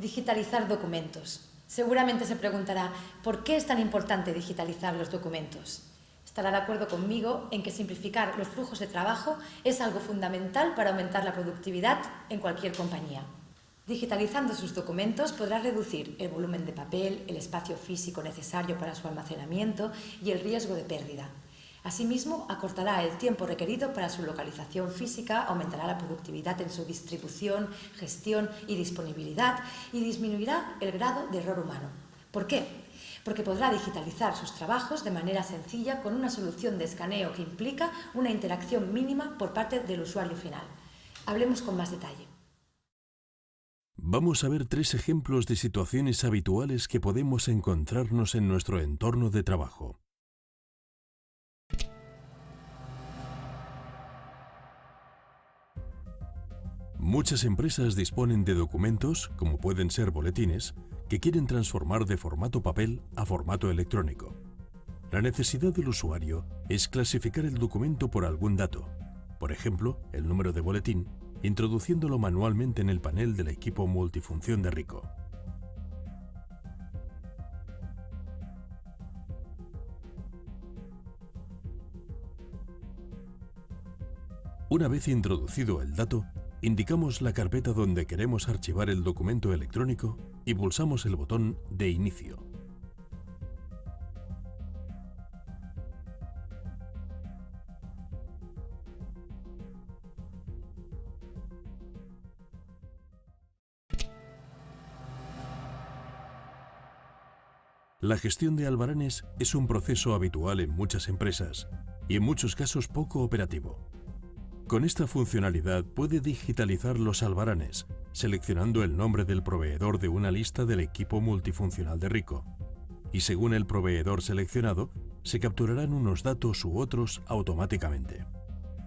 digitalizar documentos. Seguramente se preguntará, ¿por qué es tan importante digitalizar los documentos? Estará de acuerdo conmigo en que simplificar los flujos de trabajo es algo fundamental para aumentar la productividad en cualquier compañía. Digitalizando sus documentos podrá reducir el volumen de papel, el espacio físico necesario para su almacenamiento y el riesgo de pérdida. Asimismo, acortará el tiempo requerido para su localización física, aumentará la productividad en su distribución, gestión y disponibilidad y disminuirá el grado de error humano. ¿Por qué? Porque podrá digitalizar sus trabajos de manera sencilla con una solución de escaneo que implica una interacción mínima por parte del usuario final. Hablemos con más detalle. Vamos a ver 3 ejemplos de situaciones habituales que podemos encontrarnos en nuestro entorno de trabajo. Muchas empresas disponen de documentos, como pueden ser boletines, que quieren transformar de formato papel a formato electrónico. La necesidad del usuario es clasificar el documento por algún dato, por ejemplo, el número de boletín, introduciéndolo manualmente en el panel del equipo multifunción de Ricoh. Una vez introducido el dato, indicamos la carpeta donde queremos archivar el documento electrónico y pulsamos el botón de inicio. La gestión de albaranes es un proceso habitual en muchas empresas y en muchos casos poco operativo. Con esta funcionalidad puede digitalizar los albaranes, seleccionando el nombre del proveedor de una lista del equipo multifuncional de Ricoh. Y según el proveedor seleccionado, se capturarán unos datos u otros automáticamente.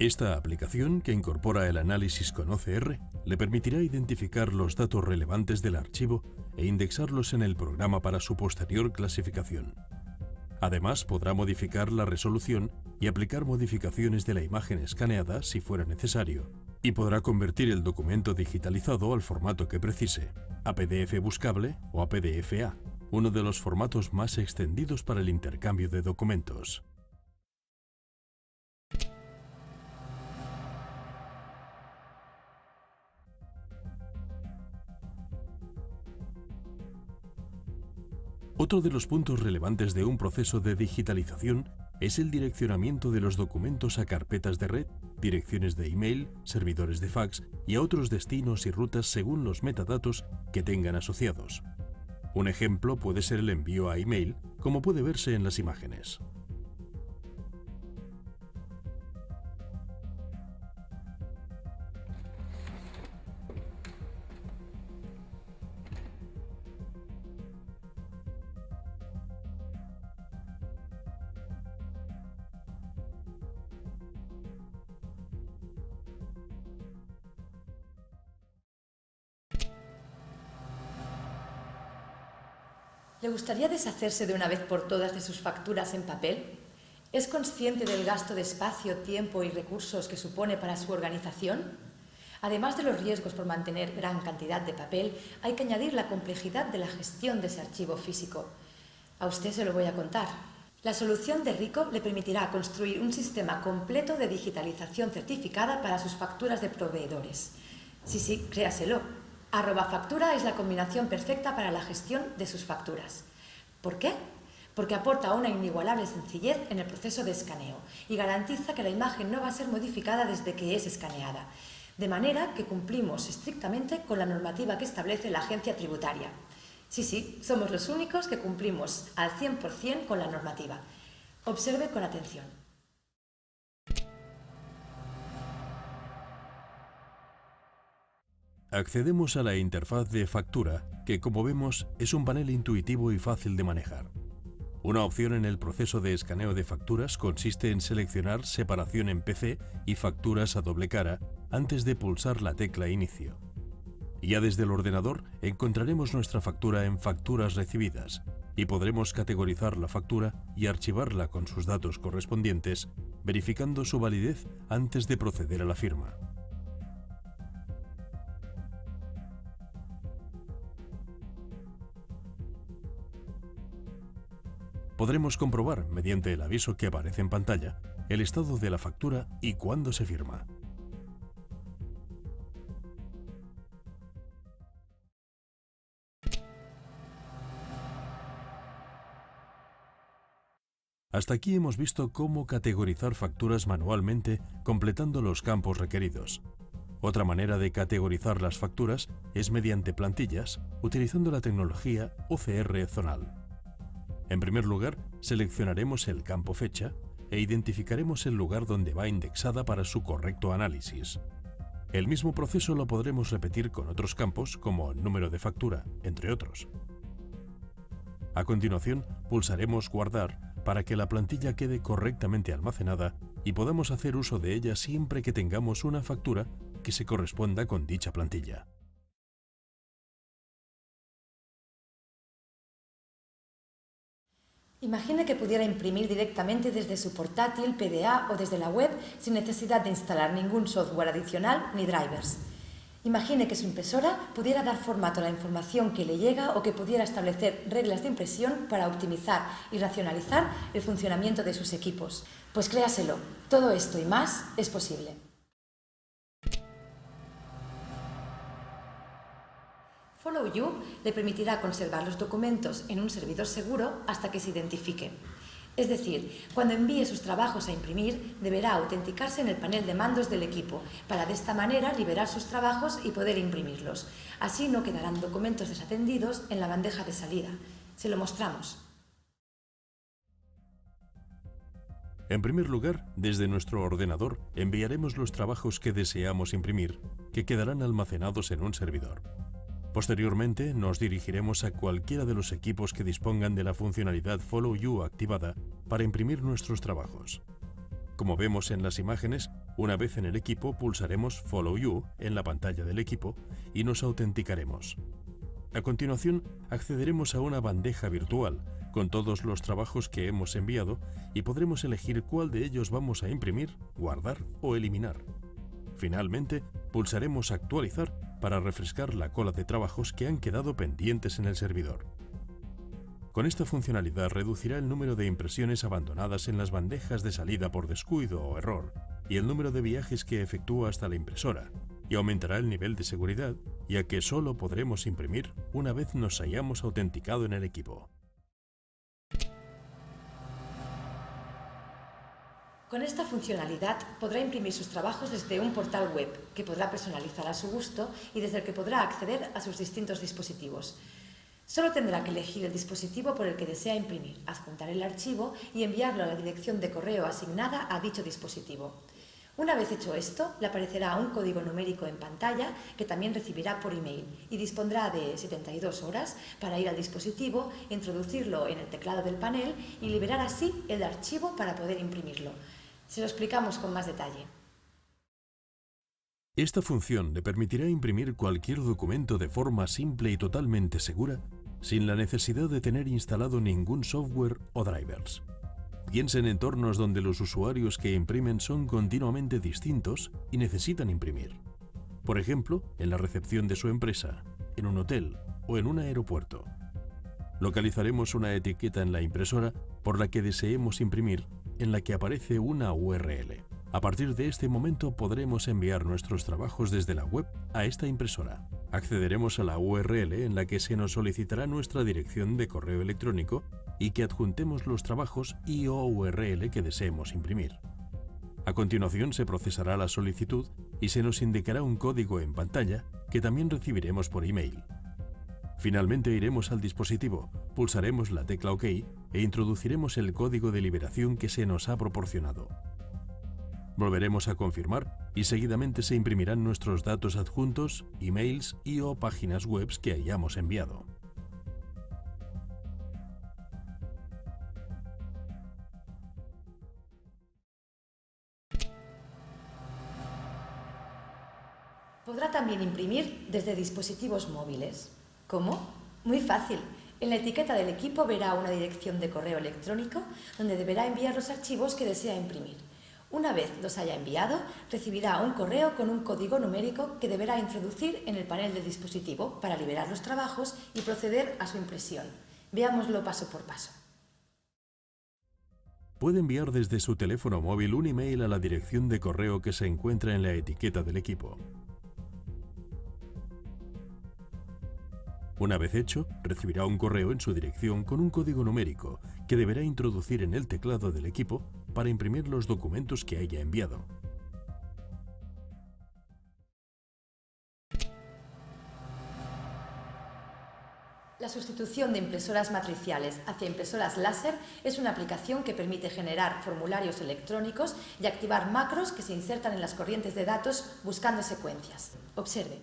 Esta aplicación, que incorpora el análisis con OCR, le permitirá identificar los datos relevantes del archivo e indexarlos en el programa para su posterior clasificación. Además, podrá modificar la resolución y aplicar modificaciones de la imagen escaneada si fuera necesario, y podrá convertir el documento digitalizado al formato que precise, a PDF buscable o a PDF-A, uno de los formatos más extendidos para el intercambio de documentos. Otro de los puntos relevantes de un proceso de digitalización es el direccionamiento de los documentos a carpetas de red, direcciones de email, servidores de fax y a otros destinos y rutas según los metadatos que tengan asociados. Un ejemplo puede ser el envío a email, como puede verse en las imágenes. ¿Le gustaría deshacerse de una vez por todas de sus facturas en papel? ¿Es consciente del gasto de espacio, tiempo y recursos que supone para su organización? Además de los riesgos por mantener gran cantidad de papel, hay que añadir la complejidad de la gestión de ese archivo físico. A usted se lo voy a contar. La solución de Ricoh le permitirá construir un sistema completo de digitalización certificada para sus facturas de proveedores. Sí, créaselo. @factura es la combinación perfecta para la gestión de sus facturas. ¿Por qué? Porque aporta una inigualable sencillez en el proceso de escaneo y garantiza que la imagen no va a ser modificada desde que es escaneada, de manera que cumplimos estrictamente con la normativa que establece la agencia tributaria. Sí, somos los únicos que cumplimos al 100% con la normativa. Observe con atención. Accedemos a la interfaz de factura, que como vemos es un panel intuitivo y fácil de manejar. Una opción en el proceso de escaneo de facturas consiste en seleccionar separación en PC y facturas a doble cara antes de pulsar la tecla Inicio. Ya desde el ordenador encontraremos nuestra factura en Facturas recibidas y podremos categorizar la factura y archivarla con sus datos correspondientes, verificando su validez antes de proceder a la firma. Podremos comprobar, mediante el aviso que aparece en pantalla, el estado de la factura y cuándo se firma. Hasta aquí hemos visto cómo categorizar facturas manualmente completando los campos requeridos. Otra manera de categorizar las facturas es mediante plantillas, utilizando la tecnología OCR zonal. En primer lugar, seleccionaremos el campo fecha e identificaremos el lugar donde va indexada para su correcto análisis. El mismo proceso lo podremos repetir con otros campos como número de factura, entre otros. A continuación, pulsaremos Guardar para que la plantilla quede correctamente almacenada y podamos hacer uso de ella siempre que tengamos una factura que se corresponda con dicha plantilla. Imagine que pudiera imprimir directamente desde su portátil, PDA o desde la web sin necesidad de instalar ningún software adicional ni drivers. Imagine que su impresora pudiera dar formato a la información que le llega o que pudiera establecer reglas de impresión para optimizar y racionalizar el funcionamiento de sus equipos. Pues créaselo, todo esto y más es posible. Follow You le permitirá conservar los documentos en un servidor seguro hasta que se identifique. Es decir, cuando envíe sus trabajos a imprimir, deberá autenticarse en el panel de mandos del equipo para de esta manera liberar sus trabajos y poder imprimirlos. Así no quedarán documentos desatendidos en la bandeja de salida. Se lo mostramos. En primer lugar, desde nuestro ordenador enviaremos los trabajos que deseamos imprimir, que quedarán almacenados en un servidor. Posteriormente, nos dirigiremos a cualquiera de los equipos que dispongan de la funcionalidad Follow You activada para imprimir nuestros trabajos. Como vemos en las imágenes, una vez en el equipo pulsaremos Follow You en la pantalla del equipo y nos autenticaremos. A continuación, accederemos a una bandeja virtual con todos los trabajos que hemos enviado y podremos elegir cuál de ellos vamos a imprimir, guardar o eliminar. Finalmente, pulsaremos Actualizar para refrescar la cola de trabajos que han quedado pendientes en el servidor. Con esta funcionalidad reducirá el número de impresiones abandonadas en las bandejas de salida por descuido o error y el número de viajes que efectúa hasta la impresora, y aumentará el nivel de seguridad, ya que solo podremos imprimir una vez nos hayamos autenticado en el equipo. Con esta funcionalidad podrá imprimir sus trabajos desde un portal web que podrá personalizar a su gusto y desde el que podrá acceder a sus distintos dispositivos. Solo tendrá que elegir el dispositivo por el que desea imprimir, adjuntar el archivo y enviarlo a la dirección de correo asignada a dicho dispositivo. Una vez hecho esto, le aparecerá un código numérico en pantalla que también recibirá por email y dispondrá de 72 horas para ir al dispositivo, introducirlo en el teclado del panel y liberar así el archivo para poder imprimirlo. Se lo explicamos con más detalle. Esta función le permitirá imprimir cualquier documento de forma simple y totalmente segura, sin la necesidad de tener instalado ningún software o drivers. Piensa en entornos donde los usuarios que imprimen son continuamente distintos y necesitan imprimir. Por ejemplo, en la recepción de su empresa, en un hotel o en un aeropuerto. Localizaremos una etiqueta en la impresora por la que deseemos imprimir, en la que aparece una URL. A partir de este momento podremos enviar nuestros trabajos desde la web a esta impresora. Accederemos a la URL en la que se nos solicitará nuestra dirección de correo electrónico y que adjuntemos los trabajos y/o URL que deseemos imprimir. A continuación se procesará la solicitud y se nos indicará un código en pantalla que también recibiremos por email. Finalmente iremos al dispositivo, pulsaremos la tecla OK e introduciremos el código de liberación que se nos ha proporcionado. Volveremos a confirmar y seguidamente se imprimirán nuestros datos adjuntos, emails y/o páginas web que hayamos enviado. Podrá también imprimir desde dispositivos móviles. ¿Cómo? Muy fácil. En la etiqueta del equipo verá una dirección de correo electrónico donde deberá enviar los archivos que desea imprimir. Una vez los haya enviado, recibirá un correo con un código numérico que deberá introducir en el panel del dispositivo para liberar los trabajos y proceder a su impresión. Veámoslo paso por paso. puede enviar desde su teléfono móvil un email a la dirección de correo que se encuentra en la etiqueta del equipo. Una vez hecho, recibirá un correo en su dirección con un código numérico que deberá introducir en el teclado del equipo para imprimir los documentos que haya enviado. La sustitución de impresoras matriciales hacia impresoras láser es una aplicación que permite generar formularios electrónicos y activar macros que se insertan en las corrientes de datos buscando secuencias. Observe.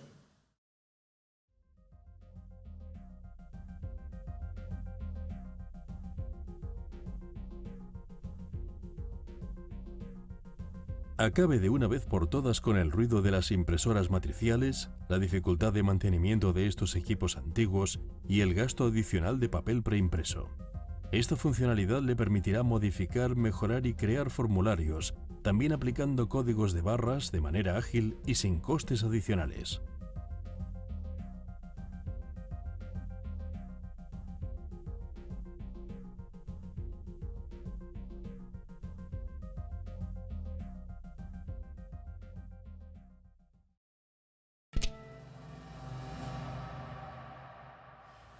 Acabe de una vez por todas con el ruido de las impresoras matriciales, la dificultad de mantenimiento de estos equipos antiguos y el gasto adicional de papel preimpreso. Esta funcionalidad le permitirá modificar, mejorar y crear formularios, también aplicando códigos de barras de manera ágil y sin costes adicionales.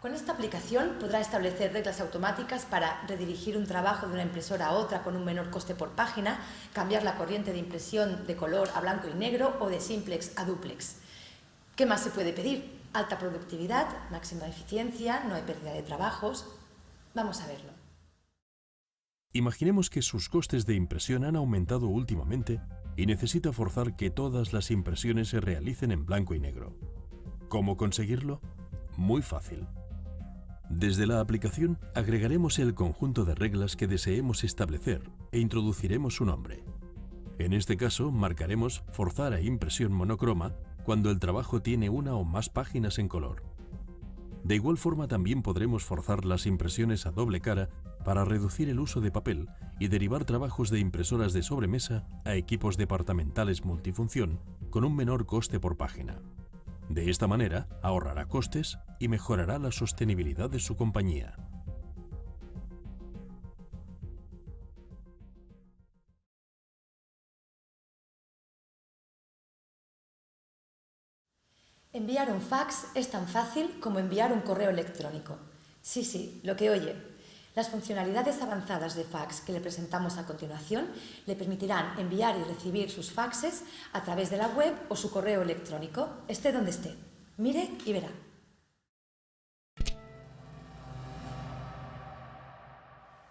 Con esta aplicación podrá establecer reglas automáticas para redirigir un trabajo de una impresora a otra con un menor coste por página, cambiar la corriente de impresión de color a blanco y negro o de simplex a dúplex. ¿Qué más se puede pedir? Alta productividad, máxima eficiencia, no hay pérdida de trabajos. Vamos a verlo. Imaginemos que sus costes de impresión han aumentado últimamente y necesita forzar que todas las impresiones se realicen en blanco y negro. ¿Cómo conseguirlo? Muy fácil. Desde la aplicación agregaremos el conjunto de reglas que deseemos establecer e introduciremos su nombre. En este caso, marcaremos forzar a impresión monocroma cuando el trabajo tiene una o más páginas en color. De igual forma, también podremos forzar las impresiones a doble cara para reducir el uso de papel y derivar trabajos de impresoras de sobremesa a equipos departamentales multifunción con un menor coste por página. De esta manera, ahorrará costes y mejorará la sostenibilidad de su compañía. Enviar un fax es tan fácil como enviar un correo electrónico. Sí, lo que oye. Las funcionalidades avanzadas de fax que le presentamos a continuación le permitirán enviar y recibir sus faxes a través de la web o su correo electrónico, esté donde esté. Mire y verá.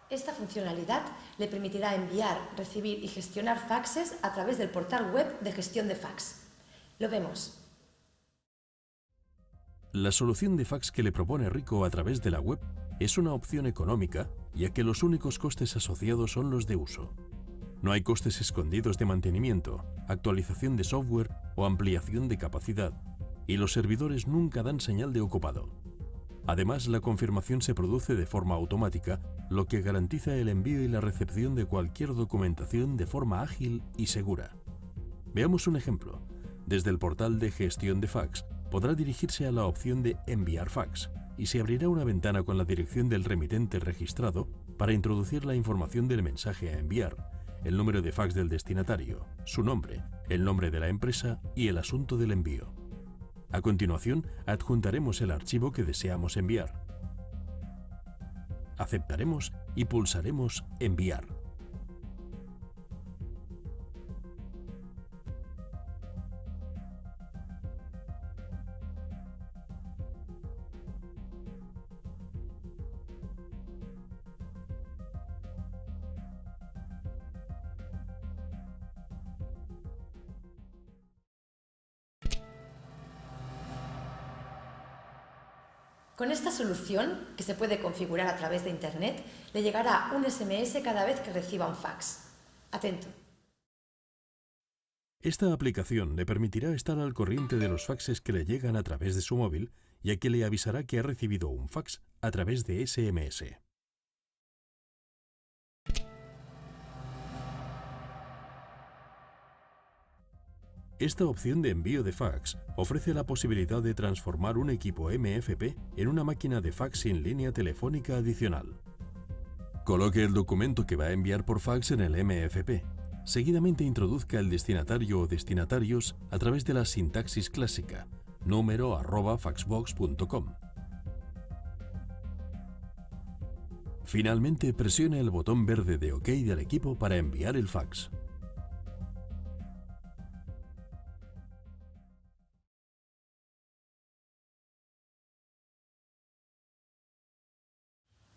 Esta funcionalidad le permitirá enviar, recibir y gestionar faxes a través del portal web de gestión de fax. Lo vemos. La solución de fax que le propone Rico a través de la web es una opción económica, ya que los únicos costes asociados son los de uso. No hay costes escondidos de mantenimiento, actualización de software o ampliación de capacidad, y los servidores nunca dan señal de ocupado. Además, la confirmación se produce de forma automática, lo que garantiza el envío y la recepción de cualquier documentación de forma ágil y segura. Veamos un ejemplo. Desde el portal de gestión de fax, podrá dirigirse a la opción de enviar fax y se abrirá una ventana con la dirección del remitente registrado para introducir la información del mensaje a enviar, el número de fax del destinatario, su nombre, el nombre de la empresa y el asunto del envío. A continuación, adjuntaremos el archivo que deseamos enviar. Aceptaremos y pulsaremos Enviar. Con esta solución, que se puede configurar a través de Internet, le llegará un SMS cada vez que reciba un fax. Atento. Esta aplicación le permitirá estar al corriente de los faxes que le llegan a través de su móvil, ya que le avisará que ha recibido un fax a través de SMS. Esta opción de envío de fax ofrece la posibilidad de transformar un equipo MFP en una máquina de fax sin línea telefónica adicional. Coloque el documento que va a enviar por fax en el MFP. Seguidamente introduzca el destinatario o destinatarios a través de la sintaxis clásica, número@faxbox.com. Finalmente, presione el botón verde de OK del equipo para enviar el fax.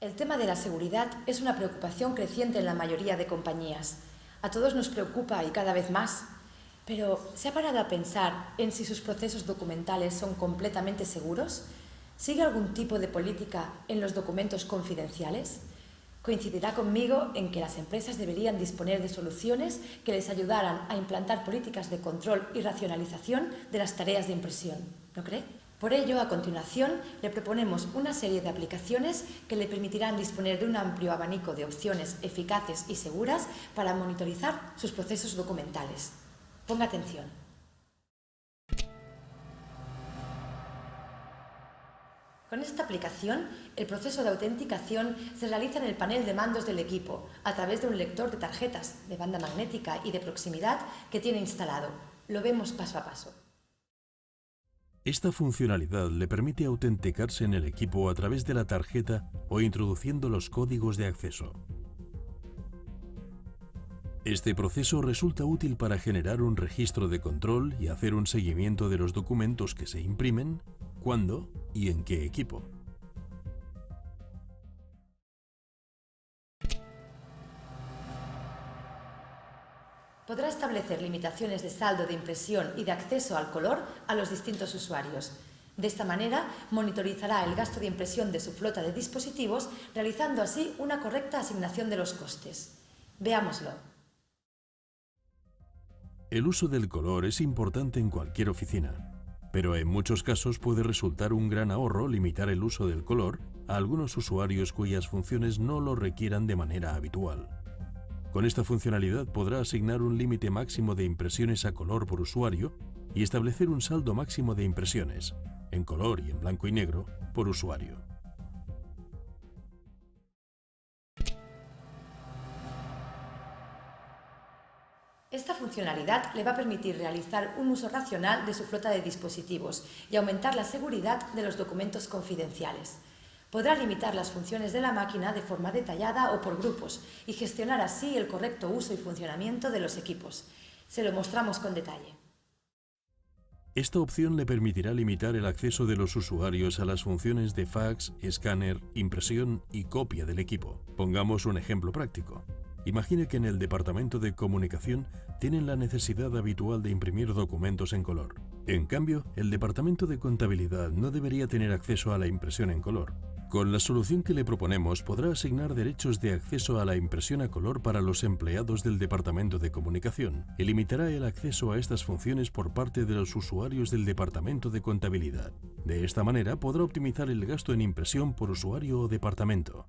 El tema de la seguridad es una preocupación creciente en la mayoría de compañías. A todos nos preocupa y cada vez más. Pero, ¿se ha parado a pensar en si sus procesos documentales son completamente seguros? ¿Sigue algún tipo de política en los documentos confidenciales? Coincidirá conmigo en que las empresas deberían disponer de soluciones que les ayudaran a implantar políticas de control y racionalización de las tareas de impresión, ¿no cree? Por ello, a continuación, le proponemos una serie de aplicaciones que le permitirán disponer de un amplio abanico de opciones eficaces y seguras para monitorizar sus procesos documentales. Ponga atención. Con esta aplicación, el proceso de autenticación se realiza en el panel de mandos del equipo a través de un lector de tarjetas de banda magnética y de proximidad que tiene instalado. Lo vemos paso a paso. Esta funcionalidad le permite autenticarse en el equipo a través de la tarjeta o introduciendo los códigos de acceso. Este proceso resulta útil para generar un registro de control y hacer un seguimiento de los documentos que se imprimen, cuándo y en qué equipo. Podrá establecer limitaciones de saldo de impresión y de acceso al color a los distintos usuarios. De esta manera, monitorizará el gasto de impresión de su flota de dispositivos, realizando así una correcta asignación de los costes. Veámoslo. El uso del color es importante en cualquier oficina, pero en muchos casos puede resultar un gran ahorro limitar el uso del color a algunos usuarios cuyas funciones no lo requieran de manera habitual. Con esta funcionalidad podrá asignar un límite máximo de impresiones a color por usuario y establecer un saldo máximo de impresiones, en color y en blanco y negro, por usuario. Esta funcionalidad le va a permitir realizar un uso racional de su flota de dispositivos y aumentar la seguridad de los documentos confidenciales. Podrá limitar las funciones de la máquina de forma detallada o por grupos y gestionar así el correcto uso y funcionamiento de los equipos. Se lo mostramos con detalle. Esta opción le permitirá limitar el acceso de los usuarios a las funciones de fax, escáner, impresión y copia del equipo. Pongamos un ejemplo práctico. Imagine que en el departamento de comunicación tienen la necesidad habitual de imprimir documentos en color. En cambio, el departamento de contabilidad no debería tener acceso a la impresión en color. Con la solución que le proponemos podrá asignar derechos de acceso a la impresión a color para los empleados del departamento de comunicación y limitará el acceso a estas funciones por parte de los usuarios del departamento de contabilidad. De esta manera podrá optimizar el gasto en impresión por usuario o departamento.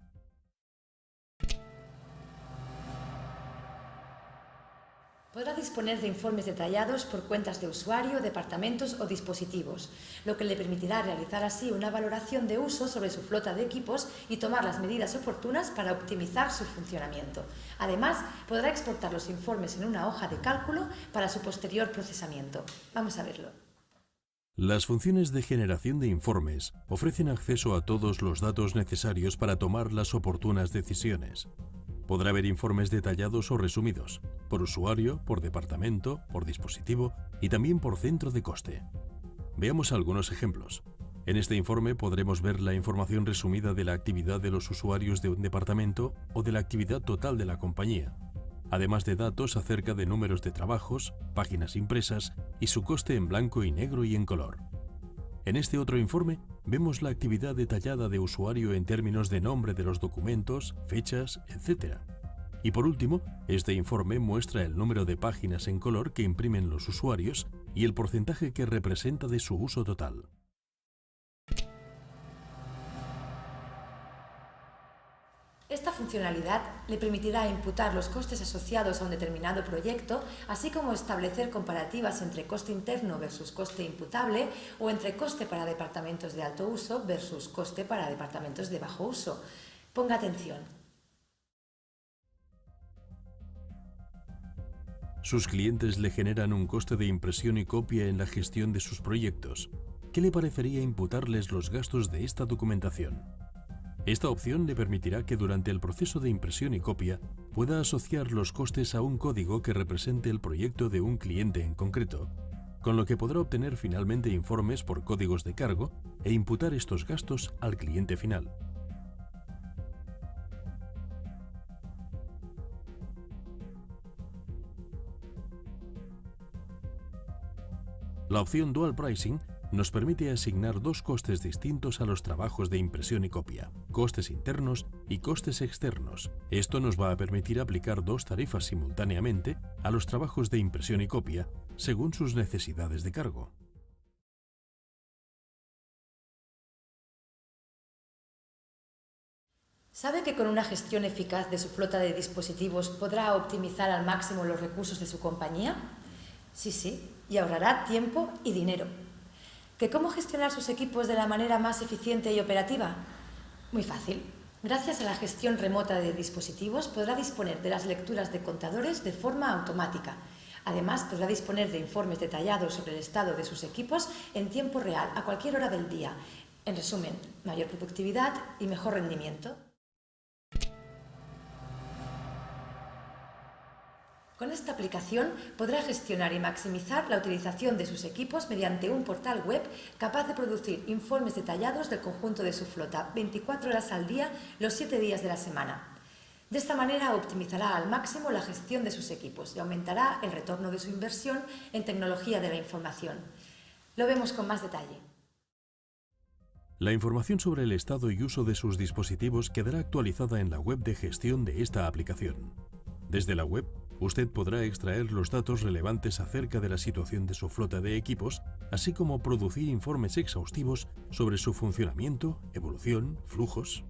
Podrá disponer de informes detallados por cuentas de usuario, departamentos o dispositivos, lo que le permitirá realizar así una valoración de uso sobre su flota de equipos y tomar las medidas oportunas para optimizar su funcionamiento. Además, podrá exportar los informes en una hoja de cálculo para su posterior procesamiento. Vamos a verlo. Las funciones de generación de informes ofrecen acceso a todos los datos necesarios para tomar las oportunas decisiones. Podrá ver informes detallados o resumidos, por usuario, por departamento, por dispositivo y también por centro de coste. Veamos algunos ejemplos. En este informe podremos ver la información resumida de la actividad de los usuarios de un departamento o de la actividad total de la compañía, además de datos acerca de números de trabajos, páginas impresas y su coste en blanco y negro y en color. En este otro informe vemos la actividad detallada de usuario en términos de nombre de los documentos, fechas, etc. Y por último, este informe muestra el número de páginas en color que imprimen los usuarios y el porcentaje que representa de su uso total. Esta funcionalidad le permitirá imputar los costes asociados a un determinado proyecto, así como establecer comparativas entre coste interno versus coste imputable o entre coste para departamentos de alto uso versus coste para departamentos de bajo uso. Ponga atención. Sus clientes le generan un coste de impresión y copia en la gestión de sus proyectos. ¿Qué le parecería imputarles los gastos de esta documentación? Esta opción le permitirá que durante el proceso de impresión y copia pueda asociar los costes a un código que represente el proyecto de un cliente en concreto, con lo que podrá obtener finalmente informes por códigos de cargo e imputar estos gastos al cliente final. La opción Dual Pricing nos permite asignar dos costes distintos a los trabajos de impresión y copia, costes internos y costes externos. Esto nos va a permitir aplicar dos tarifas simultáneamente a los trabajos de impresión y copia según sus necesidades de cargo. ¿Sabe que con una gestión eficaz de su flota de dispositivos podrá optimizar al máximo los recursos de su compañía? Sí, y ahorrará tiempo y dinero. ¿Que cómo gestionar sus equipos de la manera más eficiente y operativa? Muy fácil. Gracias a la gestión remota de dispositivos podrá disponer de las lecturas de contadores de forma automática. Además, podrá disponer de informes detallados sobre el estado de sus equipos en tiempo real, a cualquier hora del día. En resumen, mayor productividad y mejor rendimiento. Con esta aplicación podrá gestionar y maximizar la utilización de sus equipos mediante un portal web capaz de producir informes detallados del conjunto de su flota 24 horas al día, los 7 días de la semana. De esta manera optimizará al máximo la gestión de sus equipos y aumentará el retorno de su inversión en tecnología de la información. Lo vemos con más detalle. La información sobre el estado y uso de sus dispositivos quedará actualizada en la web de gestión de esta aplicación. Desde la web, usted podrá extraer los datos relevantes acerca de la situación de su flota de equipos, así como producir informes exhaustivos sobre su funcionamiento, evolución, flujos.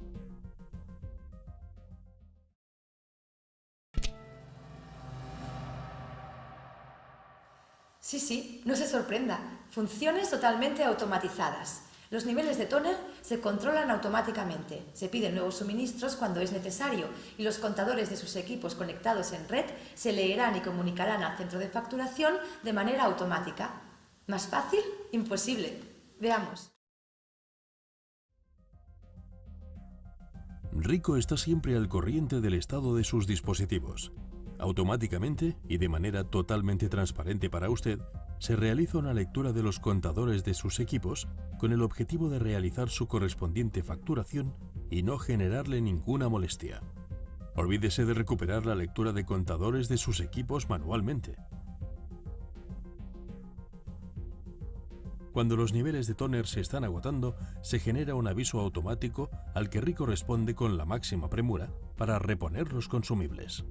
Sí, no se sorprenda. Funciones totalmente automatizadas. Los niveles de tóner se controlan automáticamente, se piden nuevos suministros cuando es necesario y los contadores de sus equipos conectados en red se leerán y comunicarán al centro de facturación de manera automática. ¿Más fácil? Imposible. Veamos. Ricoh está siempre al corriente del estado de sus dispositivos. Automáticamente y de manera totalmente transparente para usted, se realiza una lectura de los contadores de sus equipos con el objetivo de realizar su correspondiente facturación y no generarle ninguna molestia. Olvídese de recuperar la lectura de contadores de sus equipos manualmente. Cuando los niveles de tóner se están agotando, se genera un aviso automático al que Ricoh responde con la máxima premura para reponer los consumibles.